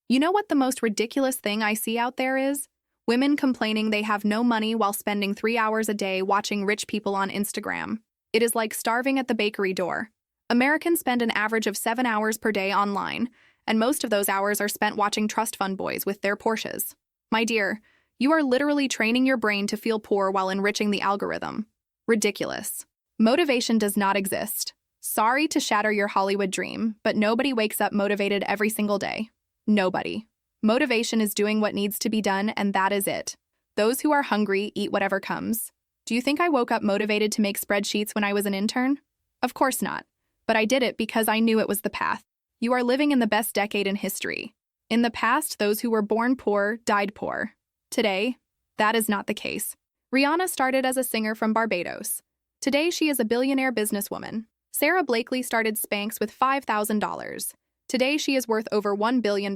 You know what the most ridiculous thing I see out there is? Women complaining they have no money while spending 3 hours a day watching rich people on Instagram. It is like starving at the bakery door. Americans spend an average of 7 hours per day online, and most of those hours are spent watching trust fund boys with their Porsches. My dear, you are literally training your brain to feel poor while enriching the algorithm. Ridiculous. Motivation does not exist. Sorry to shatter your Hollywood dream, but nobody wakes up motivated every single day. Nobody. Motivation is doing what needs to be done, and that is it. Those who are hungry eat whatever comes. Do you think I woke up motivated to make spreadsheets when I was an intern? Of course not. But I did it because I knew it was the path. You are living in the best decade in history. In the past, those who were born poor died poor. Today, that is not the case. Rihanna started as a singer from Barbados. Today, she is a billionaire businesswoman. Sarah Blakely started Spanx with $5,000. Today, she is worth over $1 billion.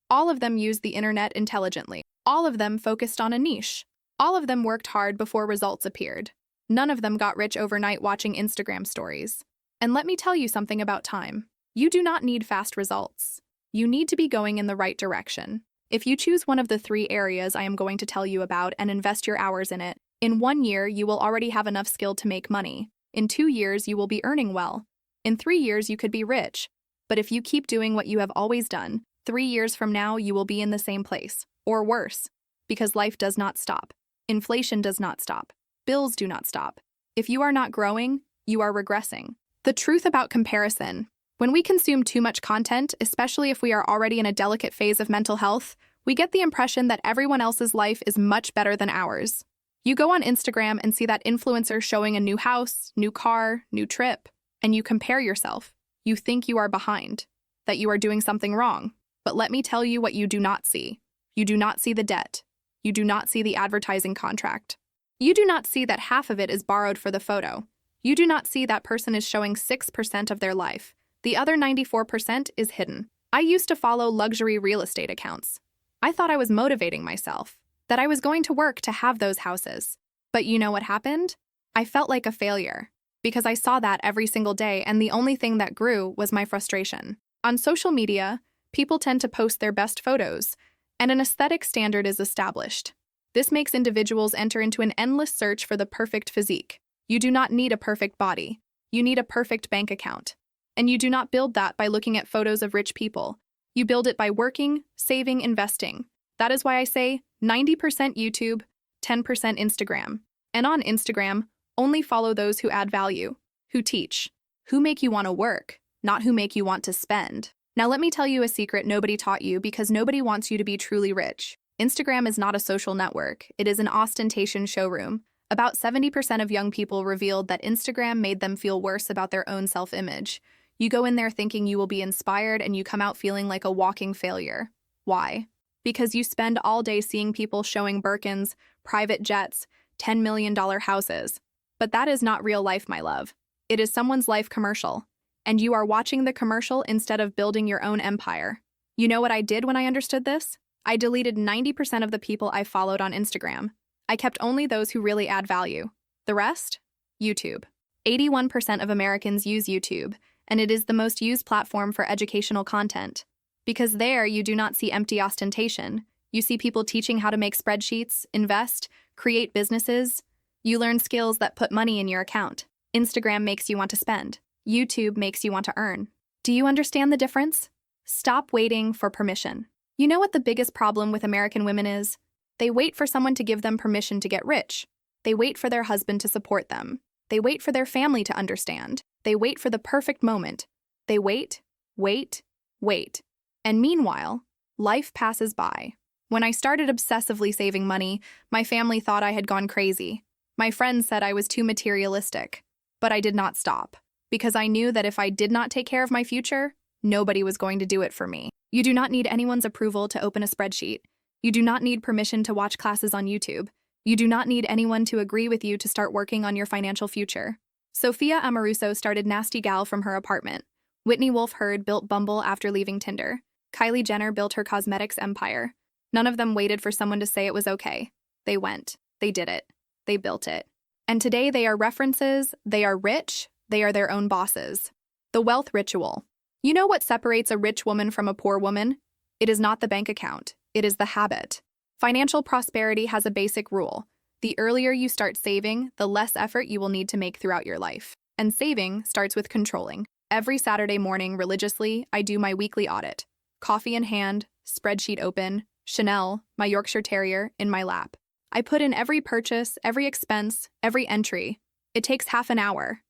All of them used the internet intelligently. All of them focused on a niche. All of them worked hard before results appeared. None of them got rich overnight watching Instagram stories. And let me tell you something about time. You do not need fast results. You need to be going in the right direction. If you choose one of the 3 areas I am going to tell you about and invest your hours in it, in 1 year you will already have enough skill to make money. In 2 years you will be earning well. In 3 years you could be rich. But if you keep doing what you have always done, 3 years from now you will be in the same place, or worse, because life does not stop. Inflation does not stop. Bills do not stop. If you are not growing, you are regressing. The truth about comparison. When we consume too much content, especially if we are already in a delicate phase of mental health, we get the impression that everyone else's life is much better than ours. You go on Instagram and see that influencer showing a new house, new car, new trip, and you compare yourself. You think you are behind, that you are doing something wrong. But let me tell you what you do not see. You do not see the debt. You do not see the advertising contract. You do not see that half of it is borrowed for the photo. You do not see that person is showing 6% of their life. The other 94% is hidden. I used to follow luxury real estate accounts. I thought I was motivating myself, that I was going to work to have those houses. But you know what happened? I felt like a failure, because I saw that every single day, and the only thing that grew was my frustration. On social media, people tend to post their best photos, and an aesthetic standard is established. This makes individuals enter into an endless search for the perfect physique. You do not need a perfect body. You need a perfect bank account. And you do not build that by looking at photos of rich people. You build it by working, saving, investing. That is why I say 90% YouTube, 10% Instagram. And on Instagram, only follow those who add value, who teach, who make you want to work, not who make you want to spend. Now let me tell you a secret nobody taught you, because nobody wants you to be truly rich. Instagram is not a social network. It is an ostentation showroom. About 70% of young people revealed that Instagram made them feel worse about their own self-image. You go in there thinking you will be inspired, and you come out feeling like a walking failure. Why? Because you spend all day seeing people showing Birkins, private jets, $10 million houses. But that is not real life, my love. It is someone's life commercial. And you are watching the commercial instead of building your own empire. You know what I did when I understood this? I deleted 90% of the people I followed on Instagram. I kept only those who really add value. The rest? YouTube. 81% of Americans use YouTube, and it is the most used platform for educational content. Because there you do not see empty ostentation. You see people teaching how to make spreadsheets, invest, create businesses. You learn skills that put money in your account. Instagram makes you want to spend. YouTube makes you want to earn. Do you understand the difference? Stop waiting for permission. You know what the biggest problem with American women is? They wait for someone to give them permission to get rich. They wait for their husband to support them. They wait for their family to understand. They wait for the perfect moment. They wait, wait, wait. And meanwhile, life passes by. When I started obsessively saving money, my family thought I had gone crazy. My friends said I was too materialistic. But I did not stop, because I knew that if I did not take care of my future, nobody was going to do it for me. You do not need anyone's approval to open a spreadsheet. You do not need permission to watch classes on YouTube. You do not need anyone to agree with you to start working on your financial future. Sophia Amoruso started Nasty Gal from her apartment. Whitney Wolfe Herd built Bumble after leaving Tinder. Kylie Jenner built her cosmetics empire. None of them waited for someone to say it was okay. They went. They did it. They built it. And today they are references, they are rich, they are their own bosses. The wealth ritual. You know what separates a rich woman from a poor woman? It is not the bank account, it is the habit. Financial prosperity has a basic rule. The earlier you start saving, the less effort you will need to make throughout your life. And saving starts with controlling. Every Saturday morning, religiously, I do my weekly audit. Coffee in hand, spreadsheet open, Chanel, my Yorkshire Terrier, in my lap. I put in every purchase, every expense, every entry. It takes half an hour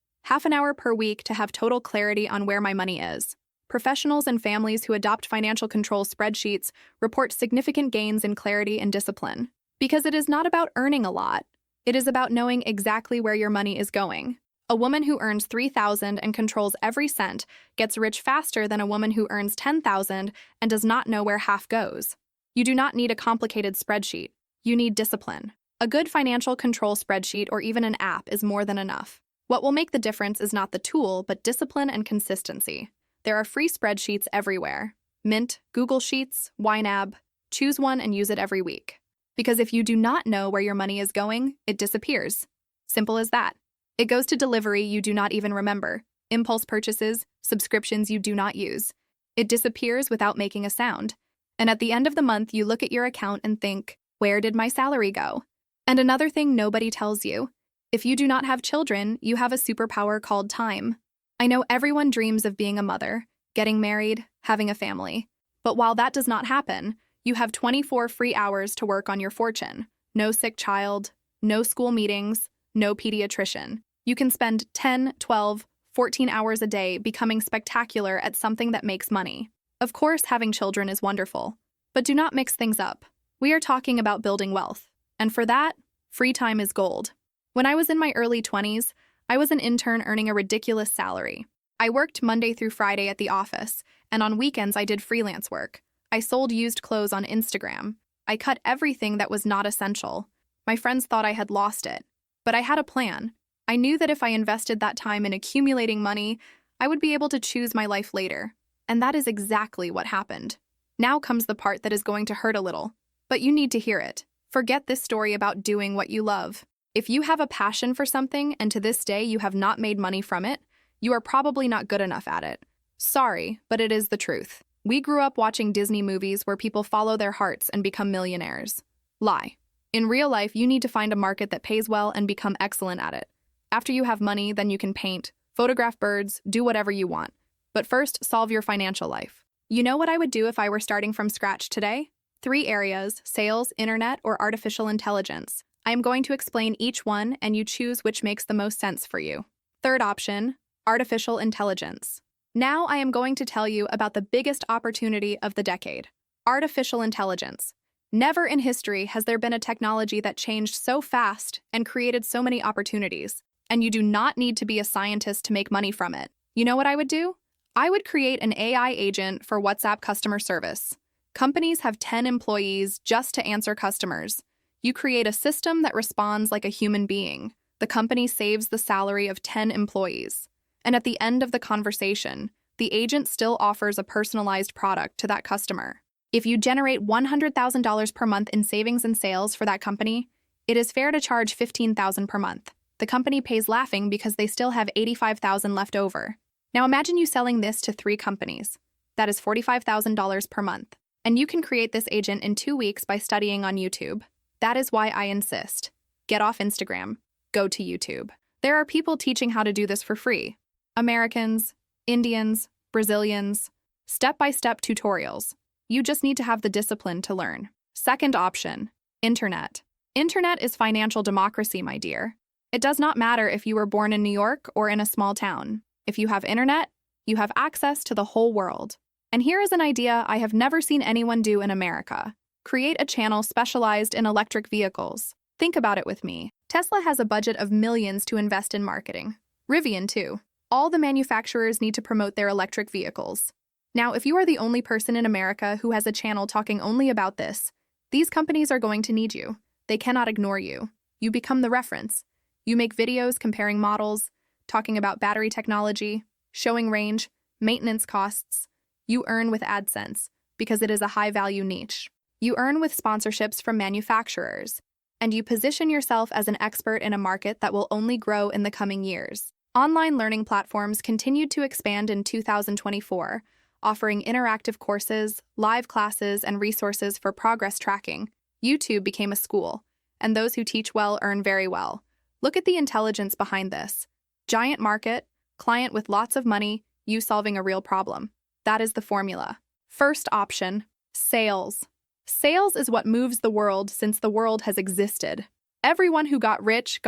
per week to have total clarity on where my money is. Professionals and families who adopt financial control spreadsheets report significant gains in clarity and discipline. Because it is not about earning a lot, it is about knowing exactly where your money is going. A woman who earns $3,000 and controls every cent gets rich faster than a woman who earns $10,000 and does not know where half goes. You do not need a complicated spreadsheet. You need discipline. A good financial control spreadsheet or even an app is more than enough. What will make the difference is not the tool, but discipline and consistency. There are free spreadsheets everywhere. Mint, Google Sheets, YNAB. Choose one and use it every week. Because if you do not know where your money is going, it disappears. Simple as that. It goes to delivery you do not even remember, impulse purchases, subscriptions you do not use. It disappears without making a sound. And at the end of the month, you look at your account and think, where did my salary go? And another thing nobody tells you, if you do not have children, you have a superpower called time. I know everyone dreams of being a mother, getting married, having a family. But while that does not happen, you have 24 free hours to work on your fortune. No sick child, no school meetings, no pediatrician. You can spend 10, 12, 14 hours a day becoming spectacular at something that makes money. Of course, having children is wonderful, but do not mix things up. We are talking about building wealth, and for that, free time is gold. When I was in my early 20s, I was an intern earning a ridiculous salary. I worked Monday through Friday at the office, and on weekends I did freelance work. I sold used clothes on Instagram. I cut everything that was not essential. My friends thought I had lost it. But I had a plan. I knew that if I invested that time in accumulating money, I would be able to choose my life later. And that is exactly what happened. Now comes the part that is going to hurt a little. But you need to hear it. Forget this story about doing what you love. If you have a passion for something and to this day you have not made money from it, you are probably not good enough at it. Sorry, but it is the truth. We grew up watching Disney movies where people follow their hearts and become millionaires. Lie. In real life, you need to find a market that pays well and become excellent at it. After you have money, then you can paint, photograph birds, do whatever you want. But first, solve your financial life. You know what I would do if I were starting from scratch today? 3 areas: sales, internet, or artificial intelligence. I am going to explain each one, and you choose which makes the most sense for you. Third option, artificial intelligence. Now I am going to tell you about the biggest opportunity of the decade, artificial intelligence. Never in history has there been a technology that changed so fast and created so many opportunities, and you do not need to be a scientist to make money from it. You know what I would do? I would create an AI agent for WhatsApp customer service. Companies have 10 employees just to answer customers. You create a system that responds like a human being. The company saves the salary of 10 employees. And at the end of the conversation, the agent still offers a personalized product to that customer. If you generate $100,000 per month in savings and sales for that company, it is fair to charge $15,000 per month. The company pays laughing because they still have $85,000 left over. Now imagine you selling this to 3 companies. That is $45,000 per month. And you can create this agent in 2 weeks by studying on YouTube. That is why I insist. Get off Instagram. Go to YouTube. There are people teaching how to do this for free. Americans, Indians, Brazilians. Step-by-step tutorials. You just need to have the discipline to learn. Second option, internet. Internet is financial democracy, my dear. It does not matter if you were born in New York or in a small town. If you have internet, you have access to the whole world. And here is an idea I have never seen anyone do in America. Create a channel specialized in electric vehicles. Think about it with me. Tesla has a budget of millions to invest in marketing. Rivian, too. All the manufacturers need to promote their electric vehicles. Now, if you are the only person in America who has a channel talking only about this, these companies are going to need you. They cannot ignore you. You become the reference. You make videos comparing models, talking about battery technology, showing range, maintenance costs. You earn with AdSense because it is a high-value niche. You earn with sponsorships from manufacturers, and you position yourself as an expert in a market that will only grow in the coming years. Online learning platforms continued to expand in 2024, offering interactive courses, live classes, and resources for progress tracking. YouTube became a school, and those who teach well earn very well. Look at the intelligence behind this. Giant market, client with lots of money, you solving a real problem. That is the formula. First option, sales. Sales is what moves the world since the world has existed. Everyone who got rich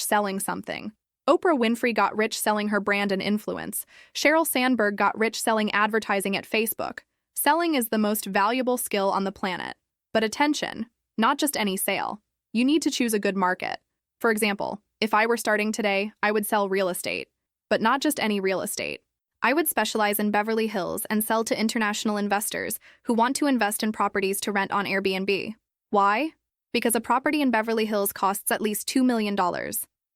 selling something. Oprah Winfrey got rich selling her brand and influence. Sheryl Sandberg got rich selling advertising at Facebook. Selling is the most valuable skill on the planet. But attention, not just any sale. You need to choose a good market. For example, if I were starting today, I would sell real estate. But not just any real estate. I would specialize in Beverly Hills and sell to international investors who want to invest in properties to rent on Airbnb. Why? Because a property in Beverly Hills costs at least $2 million.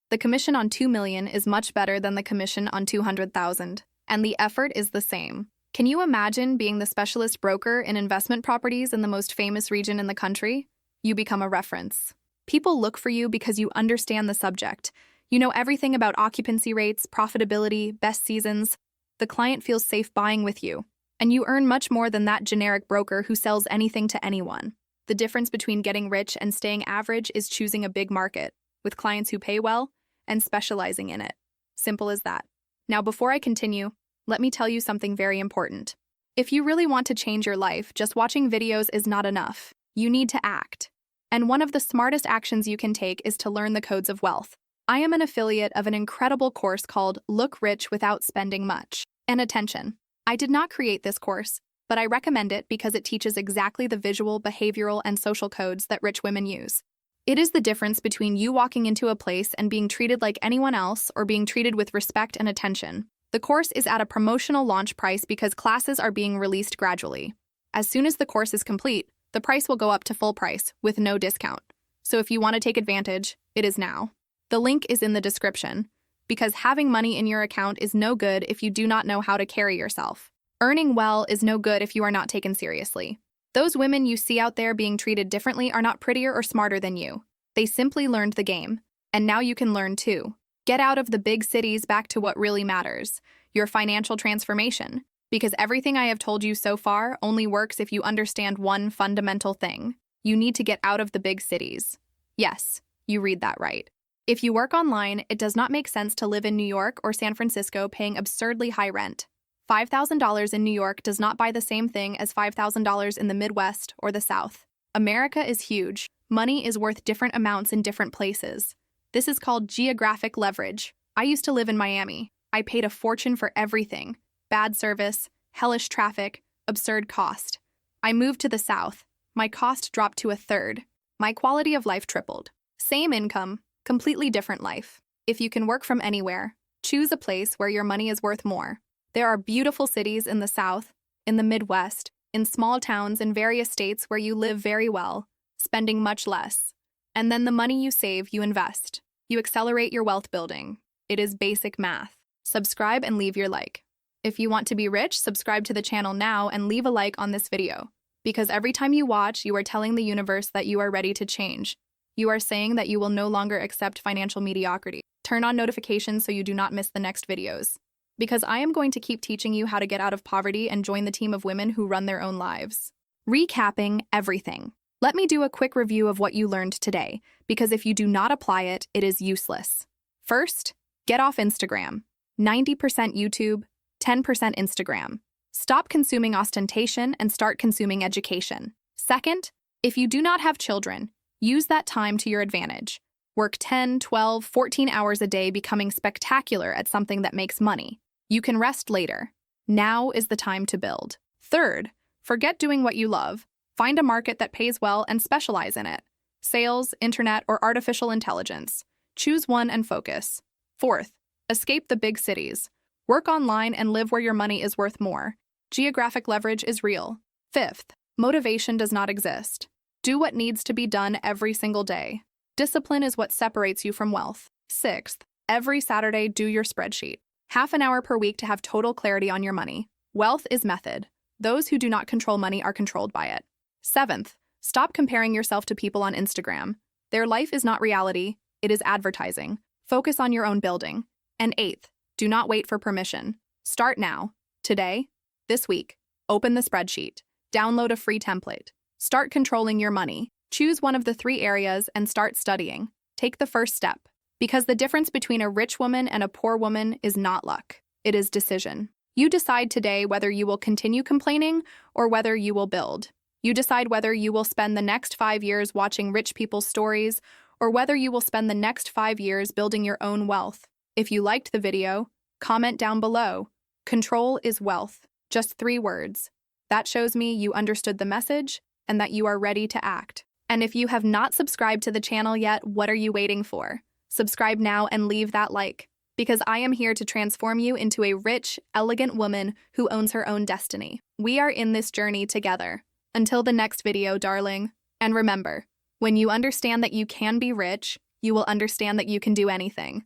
The commission on $2 million is much better than the commission on $200,000, and the effort is the same. Can you imagine being the specialist broker in investment properties in the most famous region in the country? You become a reference. People look for you because you understand the subject. You know everything about occupancy rates, profitability, best seasons. The client feels safe buying with you, and you earn much more than that generic broker who sells anything to anyone. The difference between getting rich and staying average is choosing a big market, with clients who pay well, and specializing in it. Simple as that. Now, before I continue, let me tell you something very important. If you really want to change your life, just watching videos is not enough. You need to act. And one of the smartest actions you can take is to learn the codes of wealth. I am an affiliate of an incredible course called Look Rich Without Spending Much. And attention, I did not create this course, but I recommend it because it teaches exactly the visual, behavioral, and social codes that rich women use. It is the difference between you walking into a place and being treated like anyone else or being treated with respect and attention. The course is at a promotional launch price because classes are being released gradually. As soon as the course is complete, the price will go up to full price with no discount. So if you want to take advantage, it is now. The link is in the description, because having money in your account is no good if you do not know how to carry yourself. Earning well is no good if you are not taken seriously. Those women you see out there being treated differently are not prettier or smarter than you. They simply learned the game, and now you can learn too. Get out of the big cities back to what really matters, your financial transformation, because everything I have told you so far only works if you understand one fundamental thing. You need to get out of the big cities. Yes, you read that right. If you work online, it does not make sense to live in New York or San Francisco paying absurdly high rent. $5,000 in New York does not buy the same thing as $5,000 in the Midwest or the South. America is huge. Money is worth different amounts in different places. This is called geographic leverage. I used to live in Miami. I paid a fortune for everything. Bad service, hellish traffic, absurd cost. I moved to the South. My cost dropped to a third. My quality of life tripled. Same income, completely different life. If you can work from anywhere, choose a place where your money is worth more. There are beautiful cities in the South, in the Midwest, in small towns in various states where you live very well, spending much less. And then the money you save, you invest. You accelerate your wealth building. It is basic math. Subscribe and leave your like. If you want to be rich, subscribe to the channel now and leave a like on this video. Because every time you watch, you are telling the universe that you are ready to change. You are saying that you will no longer accept financial mediocrity. Turn on notifications so you do not miss the next videos. Because I am going to keep teaching you how to get out of poverty and join the team of women who run their own lives. Recapping everything. Let me do a quick review of what you learned today, because if you do not apply it, it is useless. First, get off Instagram. 90% YouTube, 10% Instagram. Stop consuming ostentation and start consuming education. Second, if you do not have children, use that time to your advantage. Work 10, 12, 14 hours a day becoming spectacular at something that makes money. You can rest later. Now is the time to build. Third, forget doing what you love. Find a market that pays well and specialize in it. Sales, internet, or artificial intelligence. Choose one and focus. Fourth, escape the big cities. Work online and live where your money is worth more. Geographic leverage is real. Fifth, motivation does not exist. Do what needs to be done every single day. Discipline is what separates you from wealth. Sixth, every Saturday do your spreadsheet. Half an hour per week to have total clarity on your money. Wealth is method. Those who do not control money are controlled by it. Seventh, stop comparing yourself to people on Instagram. Their life is not reality, it is advertising. Focus on your own building. And eighth, do not wait for permission. Start now, today, this week. Open the spreadsheet. Download a free template. Start controlling your money. Choose one of the 3 areas and start studying. Take the first step. Because the difference between a rich woman and a poor woman is not luck. It is decision. You decide today whether you will continue complaining or whether you will build. You decide whether you will spend the next 5 years watching rich people's stories or whether you will spend the next 5 years building your own wealth. If you liked the video, comment down below. Control is wealth. Just 3 words. That shows me you understood the message and that you are ready to act. And if you have not subscribed to the channel yet, what are you waiting for? Subscribe now and leave that like, because I am here to transform you into a rich, elegant woman who owns her own destiny. We are in this journey together. Until the next video, darling. And remember, when you understand that you can be rich, you will understand that you can do anything.